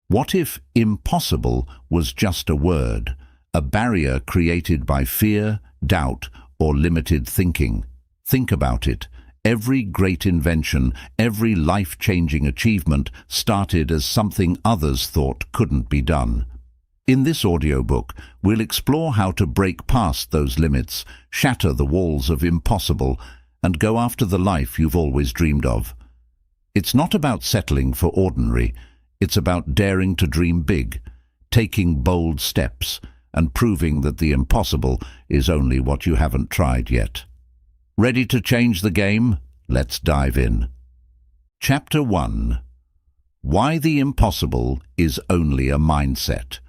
What if impossible was just a word, a barrier created by fear, doubt, or limited thinking? Think about it. Every great invention, every life-changing achievement started as something others thought couldn't be done. In this audiobook, we'll explore how to break past those limits, shatter the walls of impossible, and go after the life you've always dreamed of. It's not about settling for ordinary. It's about daring to dream big, taking bold steps, and proving that the impossible is only what you haven't tried yet. Ready to change the game? Let's dive in. Chapter 1. Why the impossible is only a mindset.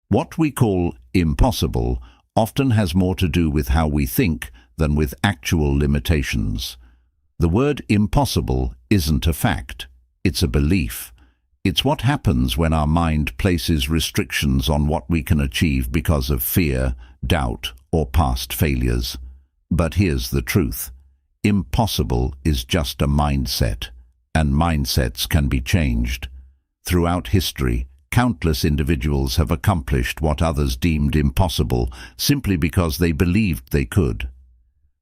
What we call impossible often has more to do with how we think than with actual limitations. The word impossible isn't a fact, it's a belief. It's what happens when our mind places restrictions on what we can achieve because of fear, doubt, or past failures. But here's the truth. Impossible is just a mindset, and mindsets can be changed. Throughout history, countless individuals have accomplished what others deemed impossible simply because they believed they could.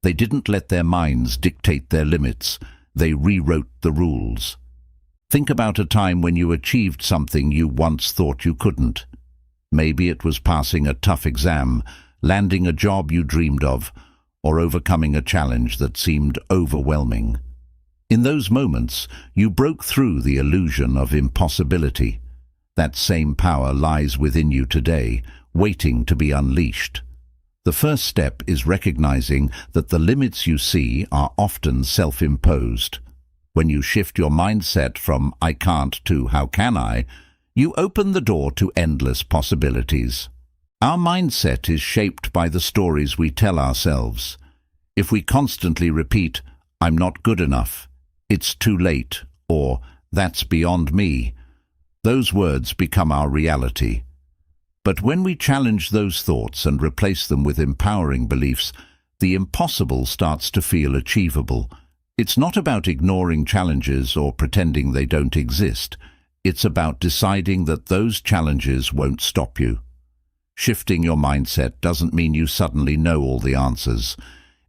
They didn't let their minds dictate their limits. They rewrote the rules. Think about a time when you achieved something you once thought you couldn't. Maybe it was passing a tough exam, landing a job you dreamed of, or overcoming a challenge that seemed overwhelming. In those moments, you broke through the illusion of impossibility. That same power lies within you today, waiting to be unleashed. The first step is recognizing that the limits you see are often self-imposed. When you shift your mindset from "I can't" to "how can I," you open the door to endless possibilities. Our mindset is shaped by the stories we tell ourselves. If we constantly repeat, "I'm not good enough," "it's too late," or "that's beyond me," those words become our reality. But when we challenge those thoughts and replace them with empowering beliefs, the impossible starts to feel achievable. It's not about ignoring challenges or pretending they don't exist. It's about deciding that those challenges won't stop you. Shifting your mindset doesn't mean you suddenly know all the answers.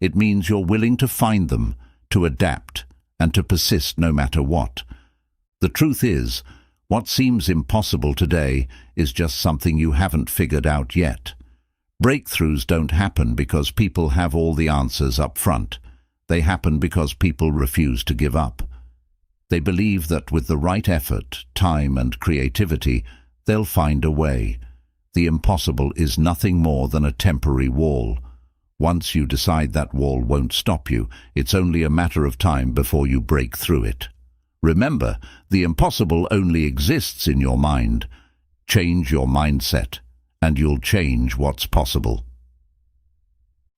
It means you're willing to find them, to adapt, and to persist no matter what. The truth is, what seems impossible today is just something you haven't figured out yet. Breakthroughs don't happen because people have all the answers up front. They happen because people refuse to give up. They believe that with the right effort, time, and creativity, they'll find a way. The impossible is nothing more than a temporary wall. Once you decide that wall won't stop you, it's only a matter of time before you break through it. Remember, the impossible only exists in your mind. Change your mindset, and you'll change what's possible.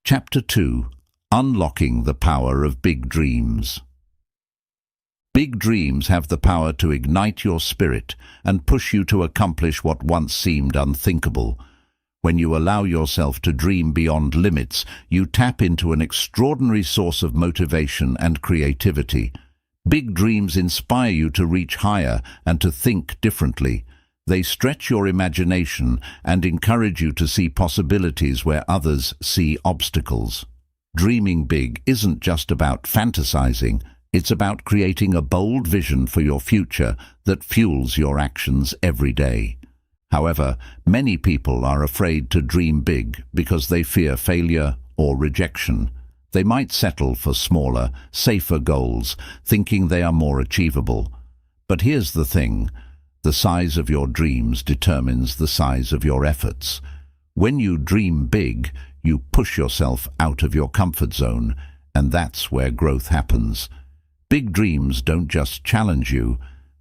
Chapter 2. Unlocking the power of big dreams. Big dreams have the power to ignite your spirit and push you to accomplish what once seemed unthinkable. When you allow yourself to dream beyond limits, you tap into an extraordinary source of motivation and creativity. Big dreams inspire you to reach higher and to think differently. They stretch your imagination and encourage you to see possibilities where others see obstacles. Dreaming big isn't just about fantasizing, it's about creating a bold vision for your future that fuels your actions every day. However, many people are afraid to dream big because they fear failure or rejection. They might settle for smaller, safer goals, thinking they are more achievable. But here's the thing, the size of your dreams determines the size of your efforts. When you dream big, you push yourself out of your comfort zone, and that's where growth happens. Big dreams don't just challenge you,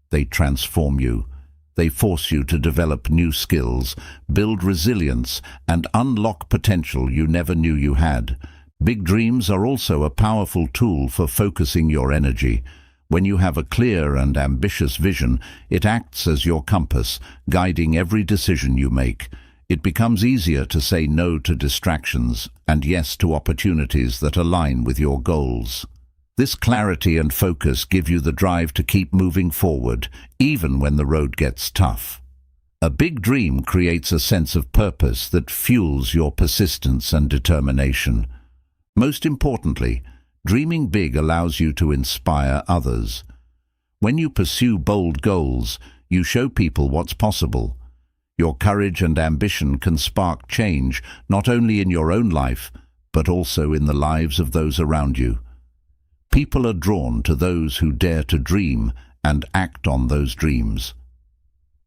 they transform you. They force you to develop new skills, build resilience, and unlock potential you never knew you had. Big dreams are also a powerful tool for focusing your energy. When you have a clear and ambitious vision, it acts as your compass, guiding every decision you make. It becomes easier to say no to distractions and yes to opportunities that align with your goals. This clarity and focus give you the drive to keep moving forward, even when the road gets tough. A big dream creates a sense of purpose that fuels your persistence and determination. Most importantly, dreaming big allows you to inspire others. When you pursue bold goals, you show people what's possible. Your courage and ambition can spark change, not only in your own life, but also in the lives of those around you. People are drawn to those who dare to dream and act on those dreams.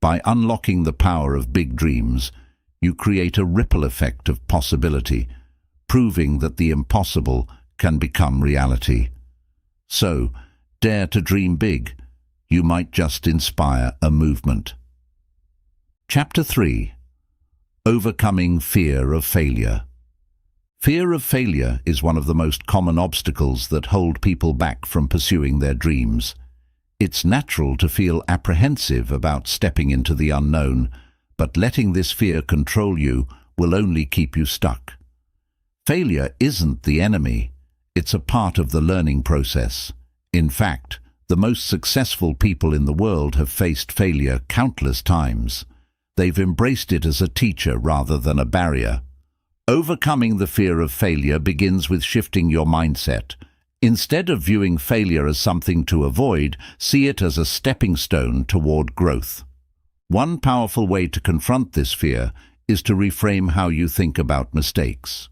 By unlocking the power of big dreams, you create a ripple effect of possibility, proving that the impossible can become reality. So, dare to dream big. You might just inspire a movement. Chapter 3. Overcoming fear of failure. Fear of failure is one of the most common obstacles that hold people back from pursuing their dreams. It's natural to feel apprehensive about stepping into the unknown, but letting this fear control you will only keep you stuck. Failure isn't the enemy. It's a part of the learning process. In fact, the most successful people in the world have faced failure countless times. They've embraced it as a teacher rather than a barrier. Overcoming the fear of failure begins with shifting your mindset. Instead of viewing failure as something to avoid, see it as a stepping stone toward growth. One powerful way to confront this fear is to reframe how you think about mistakes.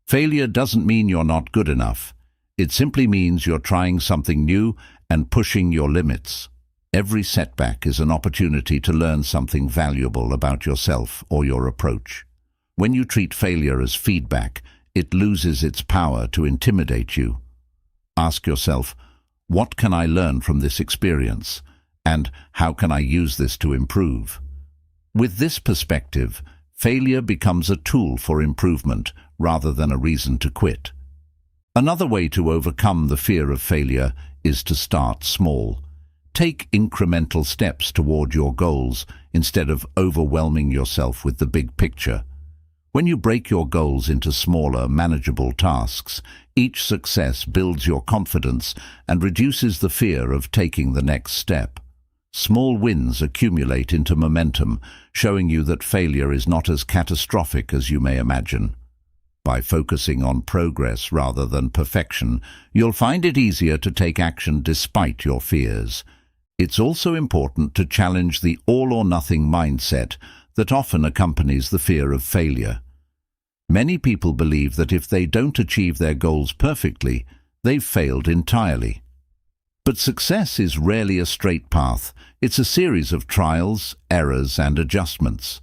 Failure doesn't mean you're not good enough. It simply means you're trying something new and pushing your limits. Every setback is an opportunity to learn something valuable about yourself or your approach. When you treat failure as feedback, it loses its power to intimidate you. Ask yourself, what can I learn from this experience, and how can I use this to improve? With this perspective, failure becomes a tool for improvement rather than a reason to quit. Another way to overcome the fear of failure is to start small. Take incremental steps toward your goals instead of overwhelming yourself with the big picture. When you break your goals into smaller, manageable tasks, each success builds your confidence and reduces the fear of taking the next step. Small wins accumulate into momentum, showing you that failure is not as catastrophic as you may imagine. By focusing on progress rather than perfection, you'll find it easier to take action despite your fears. It's also important to challenge the all-or-nothing mindset that often accompanies the fear of failure. Many people believe that if they don't achieve their goals perfectly, they've failed entirely. But success is rarely a straight path. It's a series of trials, errors, and adjustments.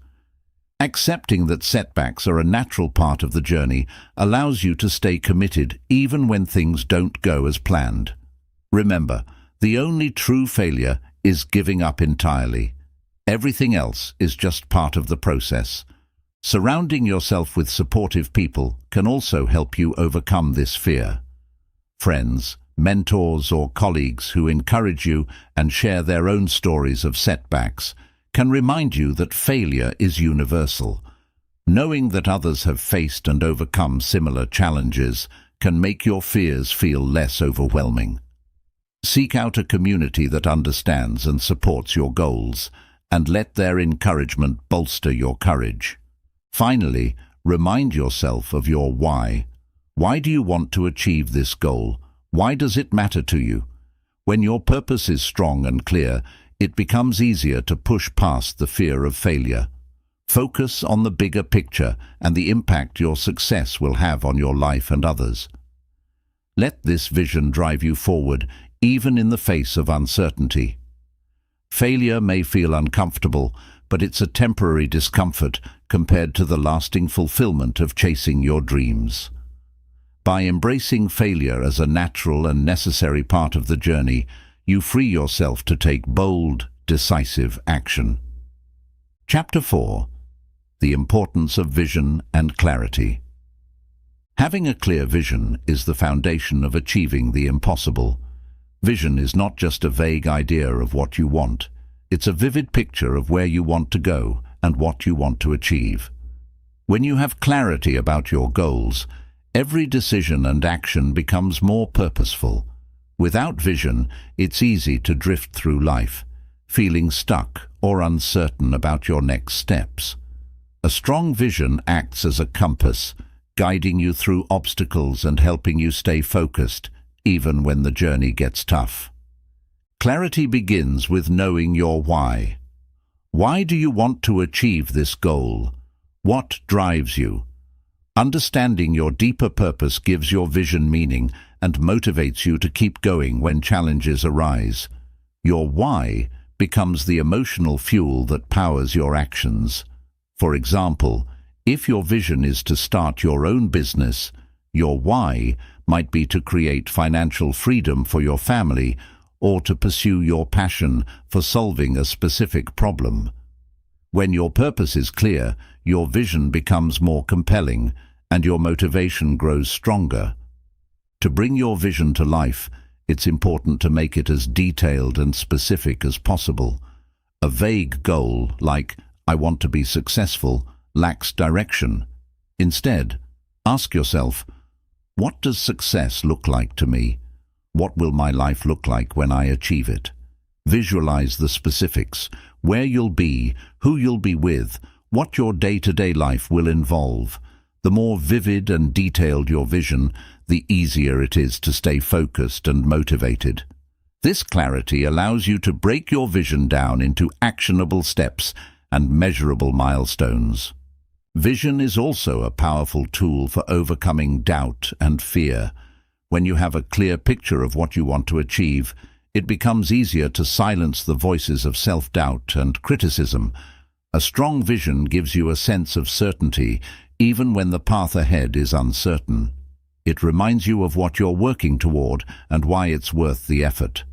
Accepting that setbacks are a natural part of the journey allows you to stay committed even when things don't go as planned. Remember, the only true failure is giving up entirely. Everything else is just part of the process. Surrounding yourself with supportive people can also help you overcome this fear. Friends, mentors, or colleagues who encourage you and share their own stories of setbacks can remind you that failure is universal. Knowing that others have faced and overcome similar challenges can make your fears feel less overwhelming. Seek out a community that understands and supports your goals, and let their encouragement bolster your courage. Finally, remind yourself of your why. Why do you want to achieve this goal? Why does it matter to you? When your purpose is strong and clear, it becomes easier to push past the fear of failure. Focus on the bigger picture and the impact your success will have on your life and others. Let this vision drive you forward, even in the face of uncertainty. Failure may feel uncomfortable, but it's a temporary discomfort compared to the lasting fulfillment of chasing your dreams. By embracing failure as a natural and necessary part of the journey, you free yourself to take bold, decisive action. Chapter 4. The importance of vision and clarity. Having a clear vision is the foundation of achieving the impossible. Vision is not just a vague idea of what you want. It's a vivid picture of where you want to go and what you want to achieve. When you have clarity about your goals, every decision and action becomes more purposeful. Without vision, it's easy to drift through life, feeling stuck or uncertain about your next steps. A strong vision acts as a compass, guiding you through obstacles and helping you stay focused, even when the journey gets tough. Clarity begins with knowing your why. Why do you want to achieve this goal? What drives you? Understanding your deeper purpose gives your vision meaning and motivates you to keep going when challenges arise. Your why becomes the emotional fuel that powers your actions. For example, if your vision is to start your own business, your why might be to create financial freedom for your family or to pursue your passion for solving a specific problem. When your purpose is clear, your vision becomes more compelling and your motivation grows stronger. To bring your vision to life, it's important to make it as detailed and specific as possible. A vague goal, like, "I want to be successful," lacks direction. Instead, ask yourself, what does success look like to me? What will my life look like when I achieve it? Visualize the specifics, where you'll be, who you'll be with, what your day-to-day life will involve. The more vivid and detailed your vision, the easier it is to stay focused and motivated. This clarity allows you to break your vision down into actionable steps and measurable milestones. Vision is also a powerful tool for overcoming doubt and fear. When you have a clear picture of what you want to achieve, it becomes easier to silence the voices of self-doubt and criticism. A strong vision gives you a sense of certainty, even when the path ahead is uncertain. It reminds you of what you're working toward and why it's worth the effort.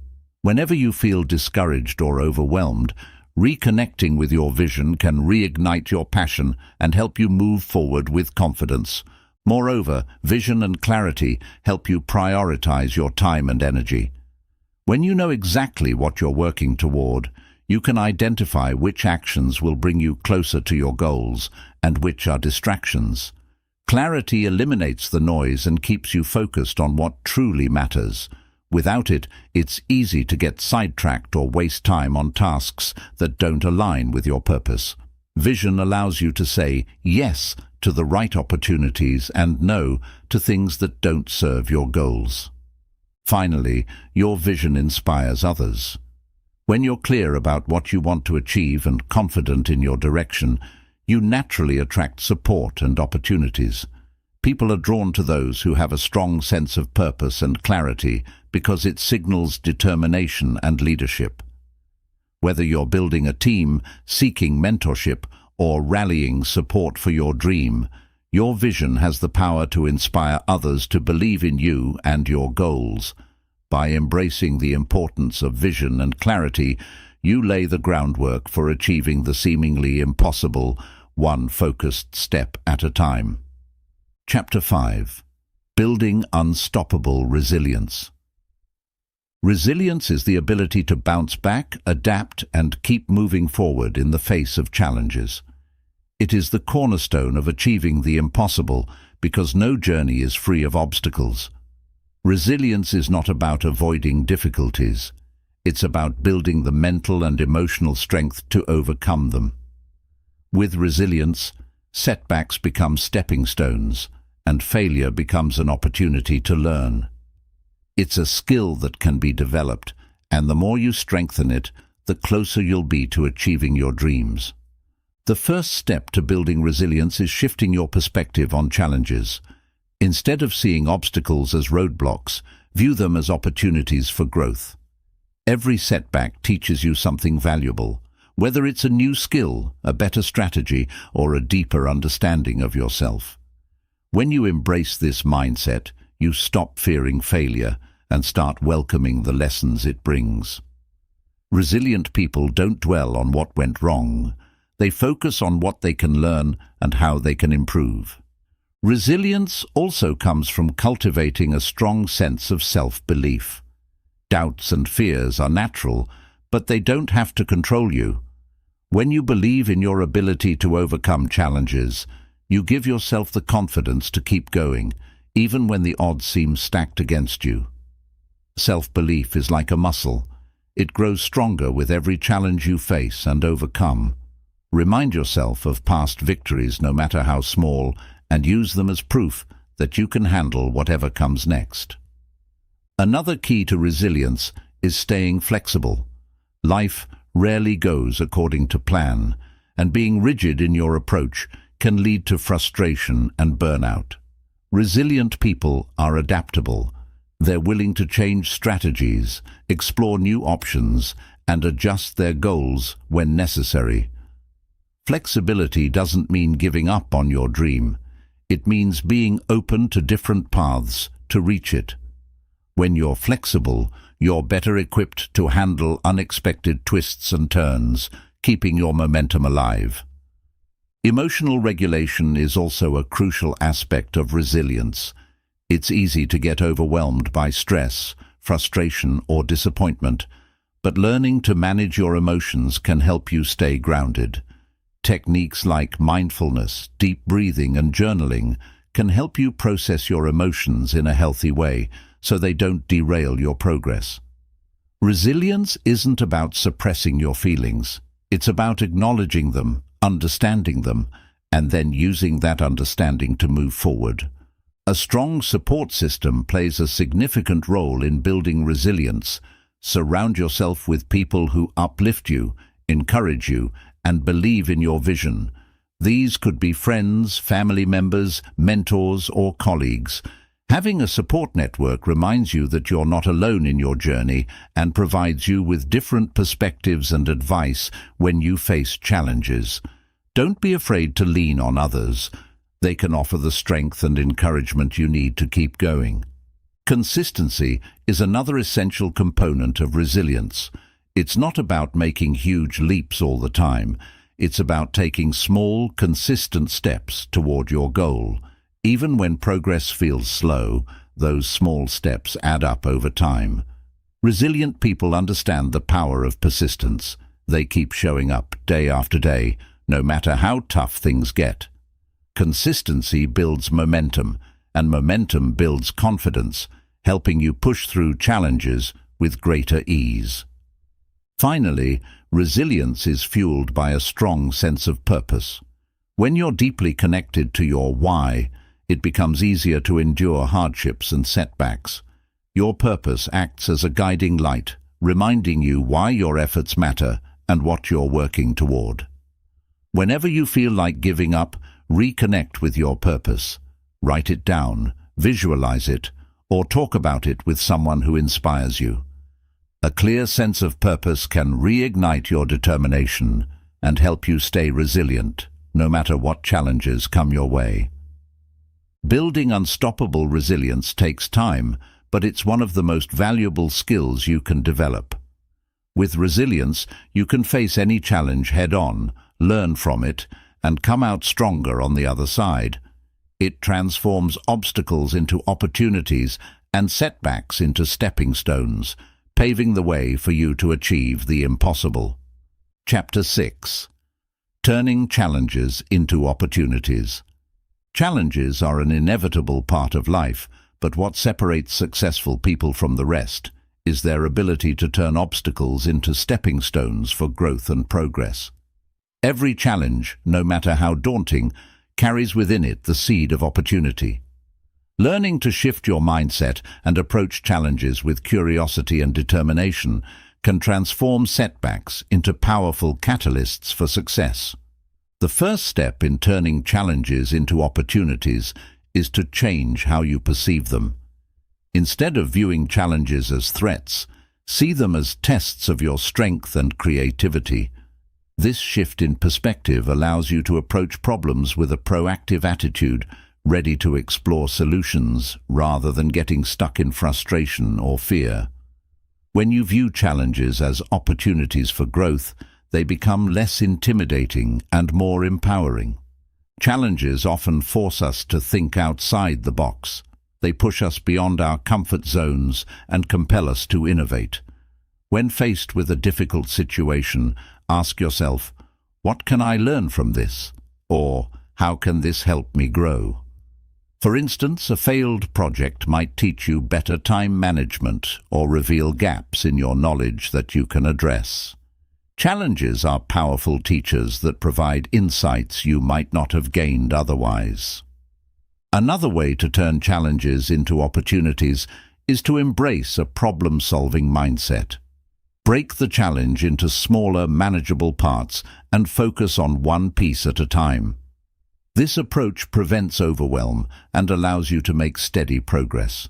Whenever you feel discouraged or overwhelmed, reconnecting with your vision can reignite your passion and help you move forward with confidence. Moreover, vision and clarity help you prioritize your time and energy. When you know exactly what you're working toward, you can identify which actions will bring you closer to your goals and which are distractions. Clarity eliminates the noise and keeps you focused on what truly matters. Without it, it's easy to get sidetracked or waste time on tasks that don't align with your purpose. Vision allows you to say yes to the right opportunities and no to things that don't serve your goals. Finally, your vision inspires others. When you're clear about what you want to achieve and confident in your direction, you naturally attract support and opportunities. People are drawn to those who have a strong sense of purpose and clarity because it signals determination and leadership. Whether you're building a team, seeking mentorship, or rallying support for your dream, your vision has the power to inspire others to believe in you and your goals. By embracing the importance of vision and clarity, you lay the groundwork for achieving the seemingly impossible, one focused step at a time. Chapter 5. Building Unstoppable Resilience. Resilience is the ability to bounce back, adapt, and keep moving forward in the face of challenges. It is the cornerstone of achieving the impossible because no journey is free of obstacles. Resilience is not about avoiding difficulties. It's about building the mental and emotional strength to overcome them. With resilience, setbacks become stepping stones, and failure becomes an opportunity to learn. It's a skill that can be developed, and the more you strengthen it, the closer you'll be to achieving your dreams. The first step to building resilience is shifting your perspective on challenges. Instead of seeing obstacles as roadblocks, view them as opportunities for growth. Every setback teaches you something valuable, whether it's a new skill, a better strategy, or a deeper understanding of yourself. When you embrace this mindset, you stop fearing failure and start welcoming the lessons it brings. Resilient people don't dwell on what went wrong. They focus on what they can learn and how they can improve. Resilience also comes from cultivating a strong sense of self-belief. Doubts and fears are natural, but they don't have to control you. When you believe in your ability to overcome challenges, you give yourself the confidence to keep going, even when the odds seem stacked against you. Self-belief is like a muscle. It grows stronger with every challenge you face and overcome. Remind yourself of past victories, no matter how small, and use them as proof that you can handle whatever comes next. Another key to resilience is staying flexible. Life rarely goes according to plan, and being rigid in your approach can lead to frustration and burnout. Resilient people are adaptable. They're willing to change strategies, explore new options, and adjust their goals when necessary. Flexibility doesn't mean giving up on your dream. It means being open to different paths to reach it. When you're flexible, you're better equipped to handle unexpected twists and turns, keeping your momentum alive. Emotional regulation is also a crucial aspect of resilience. It's easy to get overwhelmed by stress, frustration, or disappointment, but learning to manage your emotions can help you stay grounded. Techniques like mindfulness, deep breathing, and journaling can help you process your emotions in a healthy way so they don't derail your progress. Resilience isn't about suppressing your feelings. It's about acknowledging them, understanding them, and then using that understanding to move forward. A strong support system plays a significant role in building resilience. Surround yourself with people who uplift you, encourage you, and believe in your vision. These could be friends, family members, mentors, or colleagues. Having a support network reminds you that you're not alone in your journey and provides you with different perspectives and advice when you face challenges. Don't be afraid to lean on others. They can offer the strength and encouragement you need to keep going. Consistency is another essential component of resilience. It's not about making huge leaps all the time. It's about taking small, consistent steps toward your goal. Even when progress feels slow, those small steps add up over time. Resilient people understand the power of persistence. They keep showing up day after day, no matter how tough things get. Consistency builds momentum, and momentum builds confidence, helping you push through challenges with greater ease. Finally, resilience is fueled by a strong sense of purpose. When you're deeply connected to your why, it becomes easier to endure hardships and setbacks. Your purpose acts as a guiding light, reminding you why your efforts matter and what you're working toward. Whenever you feel like giving up, reconnect with your purpose. Write it down, visualize it, or talk about it with someone who inspires you. A clear sense of purpose can reignite your determination and help you stay resilient, no matter what challenges come your way. Building unstoppable resilience takes time, but it's one of the most valuable skills you can develop. With resilience, you can face any challenge head-on, learn from it, and come out stronger on the other side. It transforms obstacles into opportunities and setbacks into stepping stones, paving the way for you to achieve the impossible. Chapter 6. Turning challenges into opportunities. Challenges are an inevitable part of life, but what separates successful people from the rest is their ability to turn obstacles into stepping stones for growth and progress. Every challenge, no matter how daunting, carries within it the seed of opportunity. Learning to shift your mindset and approach challenges with curiosity and determination can transform setbacks into powerful catalysts for success. The first step in turning challenges into opportunities is to change how you perceive them. Instead of viewing challenges as threats, see them as tests of your strength and creativity. This shift in perspective allows you to approach problems with a proactive attitude, ready to explore solutions rather than getting stuck in frustration or fear. When you view challenges as opportunities for growth, they become less intimidating and more empowering. Challenges often force us to think outside the box. They push us beyond our comfort zones and compel us to innovate. When faced with a difficult situation, ask yourself, what can I learn from this? Or, how can this help me grow? For instance, a failed project might teach you better time management or reveal gaps in your knowledge that you can address. Challenges are powerful teachers that provide insights you might not have gained otherwise. Another way to turn challenges into opportunities is to embrace a problem-solving mindset. Break the challenge into smaller, manageable parts and focus on one piece at a time. This approach prevents overwhelm and allows you to make steady progress.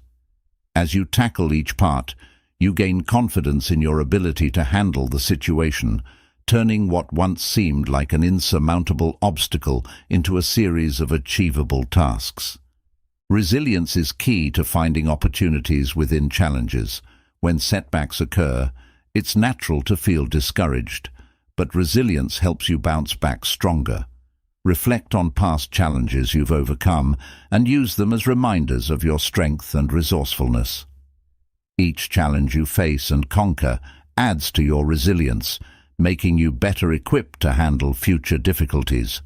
As you tackle each part, you gain confidence in your ability to handle the situation, turning what once seemed like an insurmountable obstacle into a series of achievable tasks. Resilience is key to finding opportunities within challenges. When setbacks occur, it's natural to feel discouraged, but resilience helps you bounce back stronger. Reflect on past challenges you've overcome and use them as reminders of your strength and resourcefulness. Each challenge you face and conquer adds to your resilience, making you better equipped to handle future difficulties.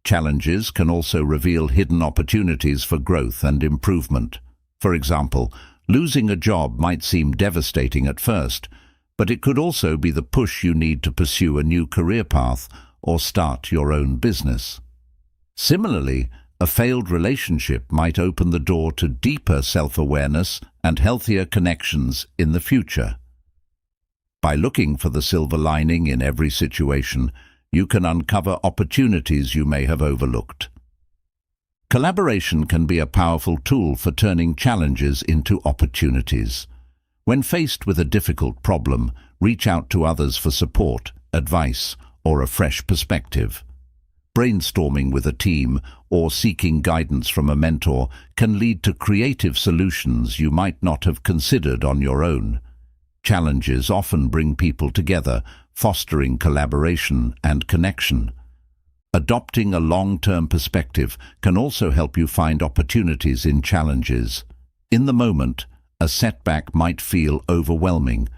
Challenges can also reveal hidden opportunities for growth and improvement. For example, losing a job might seem devastating at first, but it could also be the push you need to pursue a new career path or start your own business. Similarly, a failed relationship might open the door to deeper self-awareness and healthier connections in the future. By looking for the silver lining in every situation, you can uncover opportunities you may have overlooked. Collaboration can be a powerful tool for turning challenges into opportunities. When faced with a difficult problem, reach out to others for support, advice, or a fresh perspective. Brainstorming with a team or seeking guidance from a mentor can lead to creative solutions you might not have considered on your own. Challenges often bring people together, fostering collaboration and connection. Adopting a long-term perspective can also help you find opportunities in challenges. In the moment, a setback might feel overwhelming,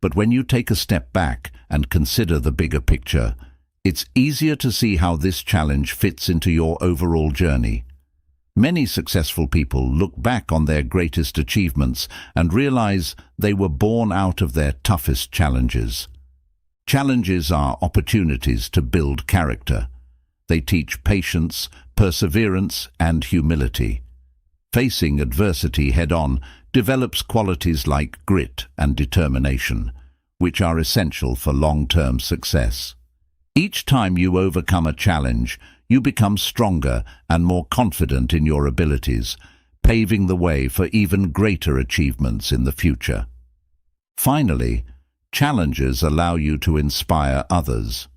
but when you take a step back and consider the bigger picture, it's easier to see how this challenge fits into your overall journey. Many successful people look back on their greatest achievements and realize they were born out of their toughest challenges. Challenges are opportunities to build character. They teach patience, perseverance, and humility. Facing adversity head-on develops qualities like grit and determination, which are essential for long-term success. Each time you overcome a challenge, you become stronger and more confident in your abilities, paving the way for even greater achievements in the future. Finally, challenges allow you to inspire others.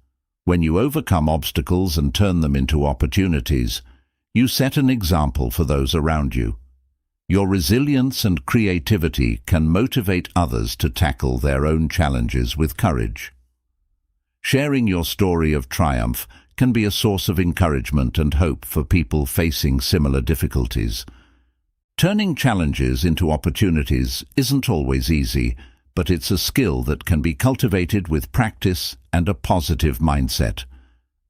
When you overcome obstacles and turn them into opportunities, you set an example for those around you. Your resilience and creativity can motivate others to tackle their own challenges with courage. Sharing your story of triumph can be a source of encouragement and hope for people facing similar difficulties. Turning challenges into opportunities isn't always easy, but it's a skill that can be cultivated with practice and a positive mindset.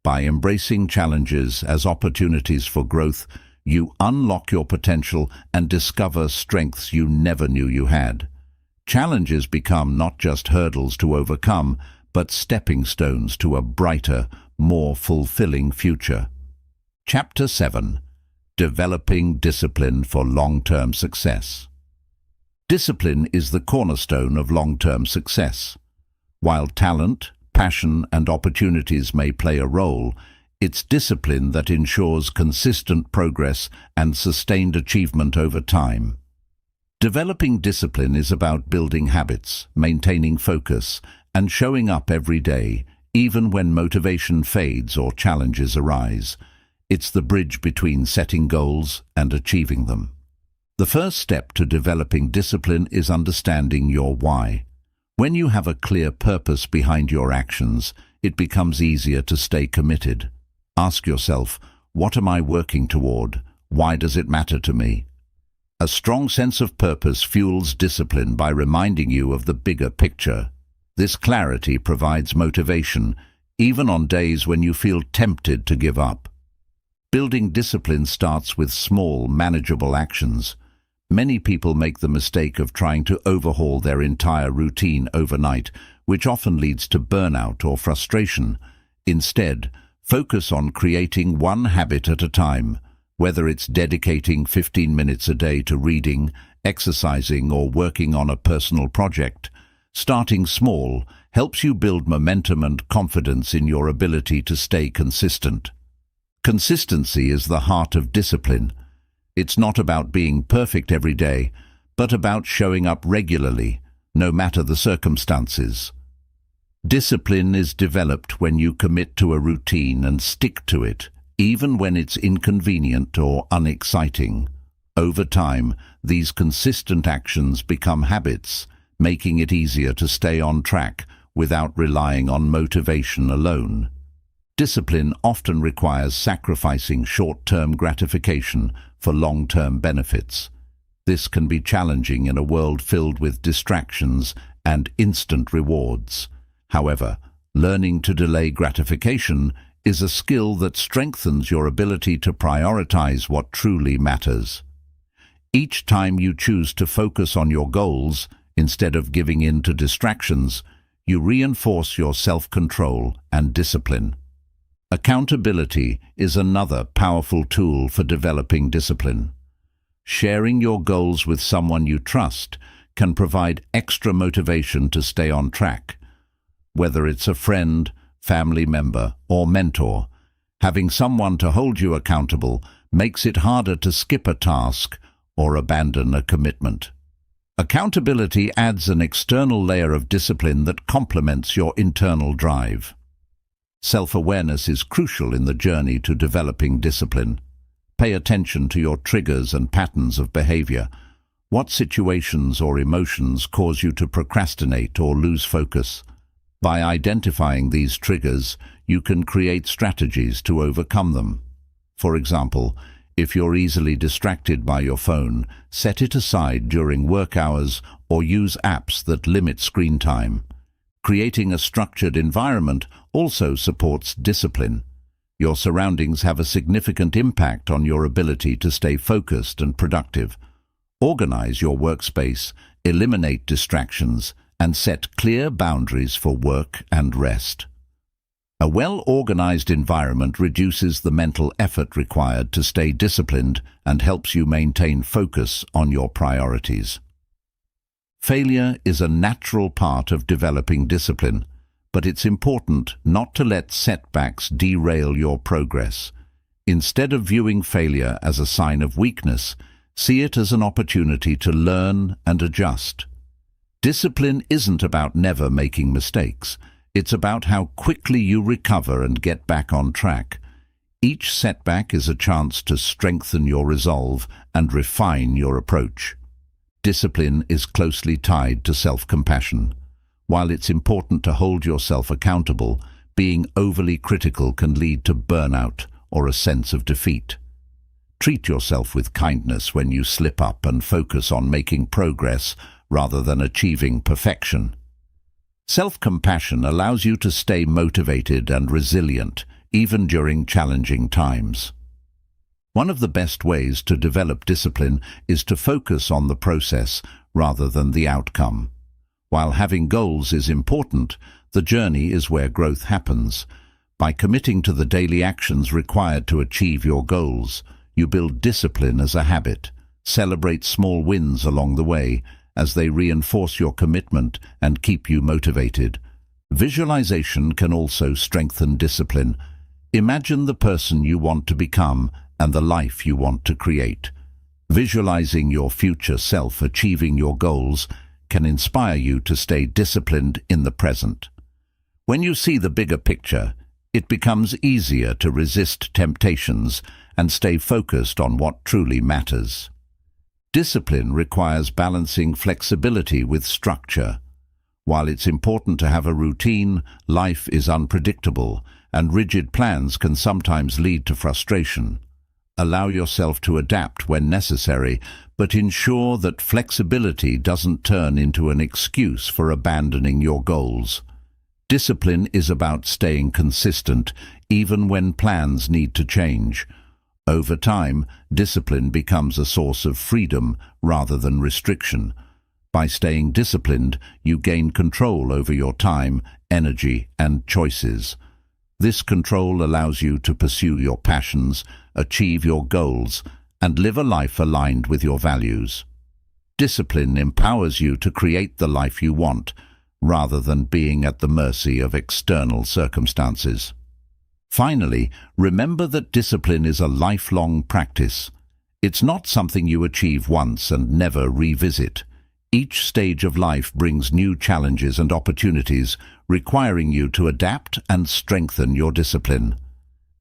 By embracing challenges as opportunities for growth, you unlock your potential and discover strengths you never knew you had. Challenges become not just hurdles to overcome, but stepping stones to a brighter, more fulfilling future. Chapter 7. Developing discipline for long-term success. Discipline is the cornerstone of long-term success. While talent, passion, and opportunities may play a role, it's discipline that ensures consistent progress and sustained achievement over time. Developing discipline is about building habits, maintaining focus, and showing up every day, even when motivation fades or challenges arise. It's the bridge between setting goals and achieving them. The first step to developing discipline is understanding your why. When you have a clear purpose behind your actions, it becomes easier to stay committed. Ask yourself, what am I working toward? Why does it matter to me? A strong sense of purpose fuels discipline by reminding you of the bigger picture. This clarity provides motivation, even on days when you feel tempted to give up. Building discipline starts with small, manageable actions. Many people make the mistake of trying to overhaul their entire routine overnight, which often leads to burnout or frustration. Instead, focus on creating one habit at a time, whether it's dedicating 15 minutes a day to reading, exercising, or working on a personal project. Starting small helps you build momentum and confidence in your ability to stay consistent. Consistency is the heart of discipline. It's not about being perfect every day, but about showing up regularly, no matter the circumstances. Discipline is developed when you commit to a routine and stick to it, even when it's inconvenient or unexciting. Over time, these consistent actions become habits, making it easier to stay on track without relying on motivation alone. Discipline often requires sacrificing short-term gratification for long-term benefits. This can be challenging in a world filled with distractions and instant rewards. However, learning to delay gratification is a skill that strengthens your ability to prioritize what truly matters. Each time you choose to focus on your goals instead of giving in to distractions, you reinforce your self-control and discipline. Accountability is another powerful tool for developing discipline. Sharing your goals with someone you trust can provide extra motivation to stay on track. Whether it's a friend, family member, or mentor, having someone to hold you accountable makes it harder to skip a task or abandon a commitment. Accountability adds an external layer of discipline that complements your internal drive. Self-awareness is crucial in the journey to developing discipline. Pay attention to your triggers and patterns of behavior. What situations or emotions cause you to procrastinate or lose focus? By identifying these triggers, you can create strategies to overcome them. For example, if you're easily distracted by your phone, set it aside during work hours or use apps that limit screen time. Creating a structured environment also supports discipline. Your surroundings have a significant impact on your ability to stay focused and productive. Organize your workspace, eliminate distractions, and set clear boundaries for work and rest. A well-organized environment reduces the mental effort required to stay disciplined and helps you maintain focus on your priorities. Failure is a natural part of developing discipline, but it's important not to let setbacks derail your progress. Instead of viewing failure as a sign of weakness, see it as an opportunity to learn and adjust. Discipline isn't about never making mistakes. It's about how quickly you recover and get back on track. Each setback is a chance to strengthen your resolve and refine your approach. Discipline is closely tied to self-compassion. While it's important to hold yourself accountable, being overly critical can lead to burnout or a sense of defeat. Treat yourself with kindness when you slip up and focus on making progress rather than achieving perfection. Self-compassion allows you to stay motivated and resilient, even during challenging times. One of the best ways to develop discipline is to focus on the process rather than the outcome. While having goals is important, the journey is where growth happens. By committing to the daily actions required to achieve your goals, you build discipline as a habit. Celebrate small wins along the way, as they reinforce your commitment and keep you motivated. Visualization can also strengthen discipline. Imagine the person you want to become and the life you want to create. Visualizing your future self achieving your goals can inspire you to stay disciplined in the present. When you see the bigger picture, it becomes easier to resist temptations and stay focused on what truly matters. Discipline requires balancing flexibility with structure. While it's important to have a routine, life is unpredictable, and rigid plans can sometimes lead to frustration. Allow yourself to adapt when necessary, but ensure that flexibility doesn't turn into an excuse for abandoning your goals. Discipline is about staying consistent, even when plans need to change. Over time, discipline becomes a source of freedom rather than restriction. By staying disciplined, you gain control over your time, energy, and choices. This control allows you to pursue your passions, achieve your goals, and live a life aligned with your values. Discipline empowers you to create the life you want, rather than being at the mercy of external circumstances. Finally, remember that discipline is a lifelong practice. It's not something you achieve once and never revisit. Each stage of life brings new challenges and opportunities, requiring you to adapt and strengthen your discipline.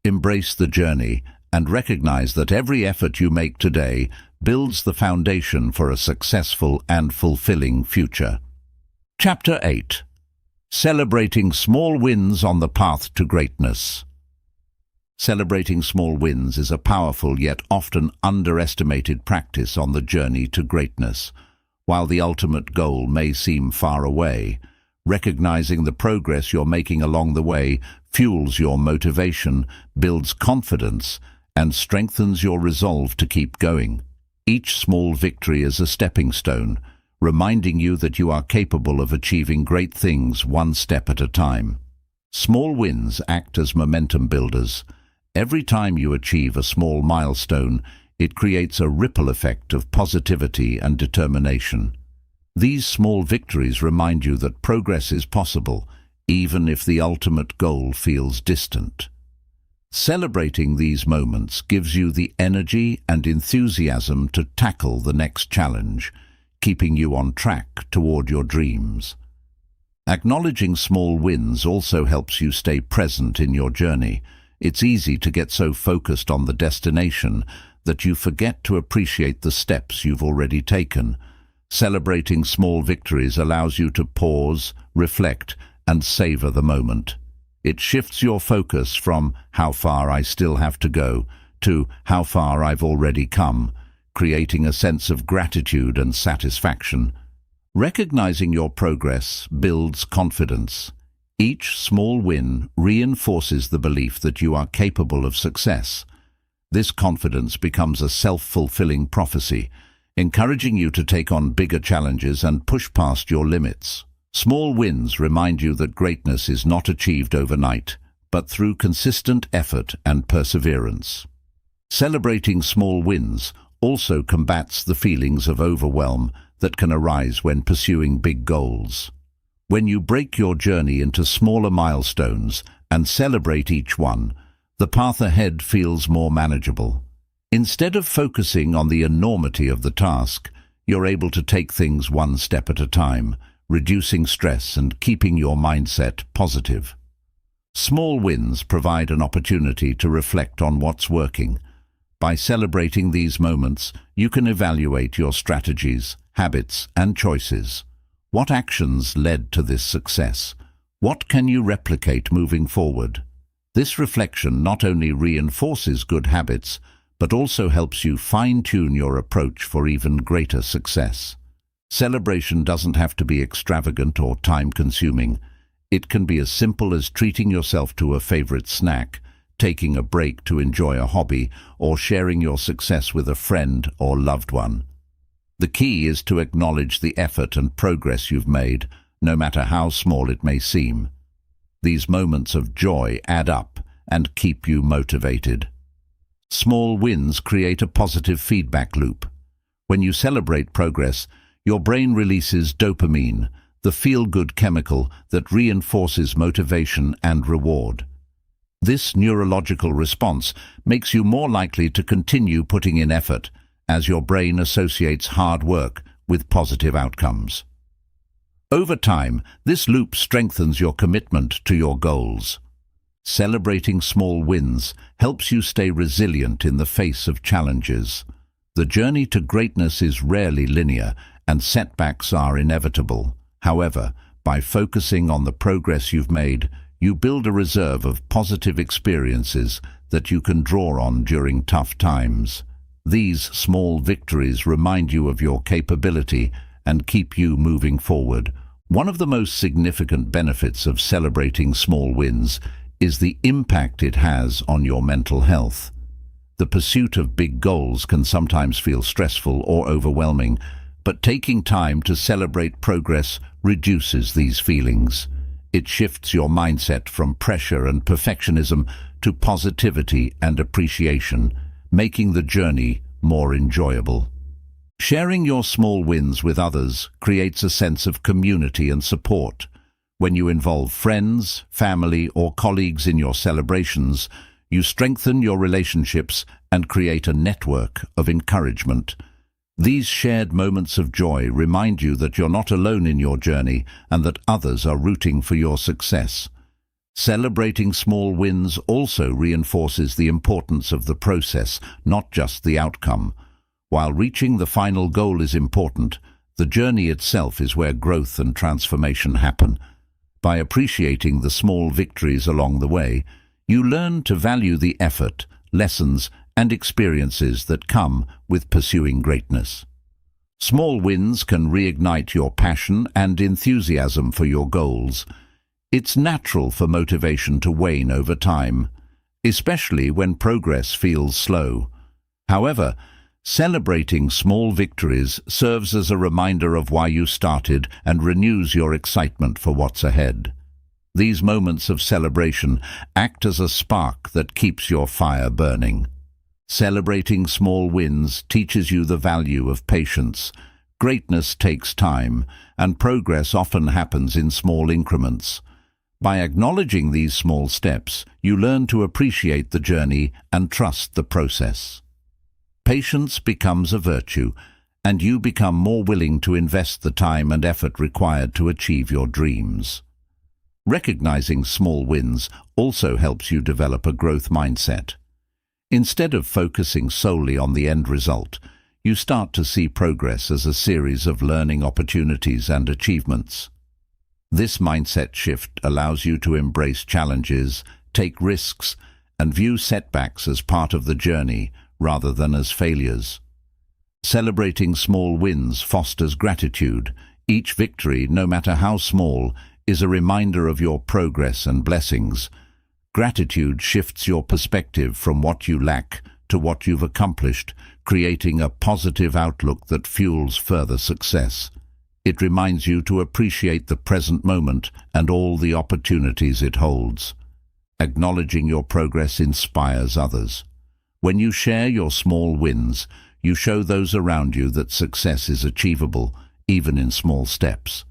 Embrace the journey and recognize that every effort you make today builds the foundation for a successful and fulfilling future. Chapter 8. Celebrating Small Wins on the Path to Greatness. Celebrating small wins is a powerful yet often underestimated practice on the journey to greatness. While the ultimate goal may seem far away, recognizing the progress you're making along the way fuels your motivation, builds confidence, and strengthens your resolve to keep going. Each small victory is a stepping stone, reminding you that you are capable of achieving great things one step at a time. Small wins act as momentum builders. Every time you achieve a small milestone, it creates a ripple effect of positivity and determination. These small victories remind you that progress is possible, even if the ultimate goal feels distant. Celebrating these moments gives you the energy and enthusiasm to tackle the next challenge, keeping you on track toward your dreams. Acknowledging small wins also helps you stay present in your journey. It's easy to get so focused on the destination that you forget to appreciate the steps you've already taken. Celebrating small victories allows you to pause, reflect, and savor the moment. It shifts your focus from how far I still have to go to how far I've already come, creating a sense of gratitude and satisfaction. Recognizing your progress builds confidence. Each small win reinforces the belief that you are capable of success. This confidence becomes a self-fulfilling prophecy, encouraging you to take on bigger challenges and push past your limits. Small wins remind you that greatness is not achieved overnight, but through consistent effort and perseverance. Celebrating small wins also combats the feelings of overwhelm that can arise when pursuing big goals. When you break your journey into smaller milestones and celebrate each one, the path ahead feels more manageable. Instead of focusing on the enormity of the task, you're able to take things one step at a time, reducing stress and keeping your mindset positive. Small wins provide an opportunity to reflect on what's working. By celebrating these moments, you can evaluate your strategies, habits, and choices. What actions led to this success? What can you replicate moving forward? This reflection not only reinforces good habits, but also helps you fine-tune your approach for even greater success. Celebration doesn't have to be extravagant or time-consuming. It can be as simple as treating yourself to a favorite snack, taking a break to enjoy a hobby, or sharing your success with a friend or loved one. The key is to acknowledge the effort and progress you've made, no matter how small it may seem. These moments of joy add up and keep you motivated. Small wins create a positive feedback loop. When you celebrate progress, your brain releases dopamine, the feel-good chemical that reinforces motivation and reward. This neurological response makes you more likely to continue putting in effort, as your brain associates hard work with positive outcomes. Over time, this loop strengthens your commitment to your goals. Celebrating small wins helps you stay resilient in the face of challenges. The journey to greatness is rarely linear, and setbacks are inevitable. However, by focusing on the progress you've made, you build a reserve of positive experiences that you can draw on during tough times. These small victories remind you of your capability and keep you moving forward. One of the most significant benefits of celebrating small wins is the impact it has on your mental health. The pursuit of big goals can sometimes feel stressful or overwhelming, but taking time to celebrate progress reduces these feelings. It shifts your mindset from pressure and perfectionism to positivity and appreciation, making the journey more enjoyable. Sharing your small wins with others creates a sense of community and support. When you involve friends, family, or colleagues in your celebrations, you strengthen your relationships and create a network of encouragement. These shared moments of joy remind you that you're not alone in your journey and that others are rooting for your success. Celebrating small wins also reinforces the importance of the process, not just the outcome. While reaching the final goal is important, the journey itself is where growth and transformation happen. By appreciating the small victories along the way, you learn to value the effort, lessons, and experiences that come with pursuing greatness. Small wins can reignite your passion and enthusiasm for your goals. It's natural for motivation to wane over time, especially when progress feels slow. However, celebrating small victories serves as a reminder of why you started and renews your excitement for what's ahead. These moments of celebration act as a spark that keeps your fire burning. Celebrating small wins teaches you the value of patience. Greatness takes time, and progress often happens in small increments. By acknowledging these small steps, you learn to appreciate the journey and trust the process. Patience becomes a virtue, and you become more willing to invest the time and effort required to achieve your dreams. Recognizing small wins also helps you develop a growth mindset. Instead of focusing solely on the end result, you start to see progress as a series of learning opportunities and achievements. This mindset shift allows you to embrace challenges, take risks, and view setbacks as part of the journey rather than as failures. Celebrating small wins fosters gratitude. Each victory, no matter how small, is a reminder of your progress and blessings. Gratitude shifts your perspective from what you lack to what you've accomplished, creating a positive outlook that fuels further success. It reminds you to appreciate the present moment and all the opportunities it holds. Acknowledging your progress inspires others. When you share your small wins, you show those around you that success is achievable, even in small steps.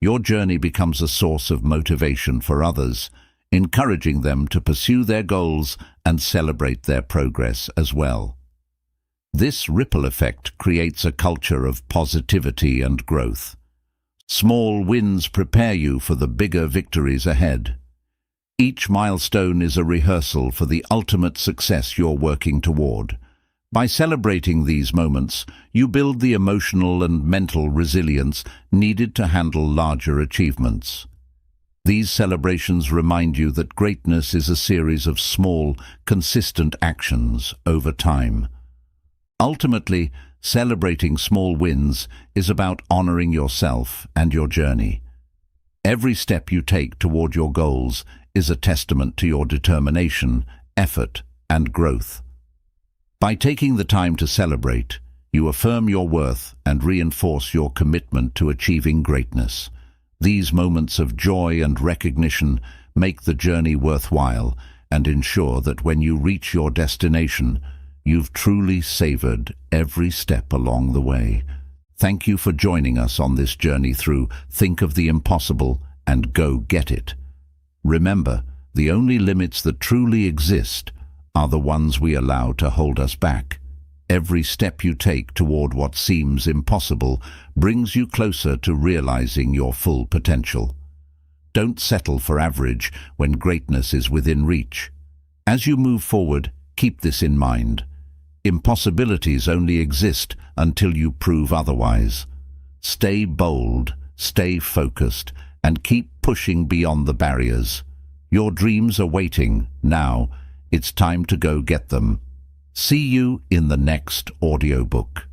Your journey becomes a source of motivation for others, encouraging them to pursue their goals and celebrate their progress as well. This ripple effect creates a culture of positivity and growth. Small wins prepare you for the bigger victories ahead. Each milestone is a rehearsal for the ultimate success you're working toward. By celebrating these moments, you build the emotional and mental resilience needed to handle larger achievements. These celebrations remind you that greatness is a series of small, consistent actions over time. Ultimately, celebrating small wins is about honoring yourself and your journey. Every step you take toward your goals is a testament to your determination, effort, and growth. By taking the time to celebrate, you affirm your worth and reinforce your commitment to achieving greatness. These moments of joy and recognition make the journey worthwhile and ensure that when you reach your destination, you've truly savored every step along the way. Thank you for joining us on this journey through Think of the Impossible and Go Get It. Remember, the only limits that truly exist are the ones we allow to hold us back. Every step you take toward what seems impossible brings you closer to realizing your full potential. Don't settle for average when greatness is within reach. As you move forward, keep this in mind. Impossibilities only exist until you prove otherwise. Stay bold, stay focused, and keep pushing beyond the barriers. Your dreams are waiting. Now, it's time to go get them. See you in the next audiobook.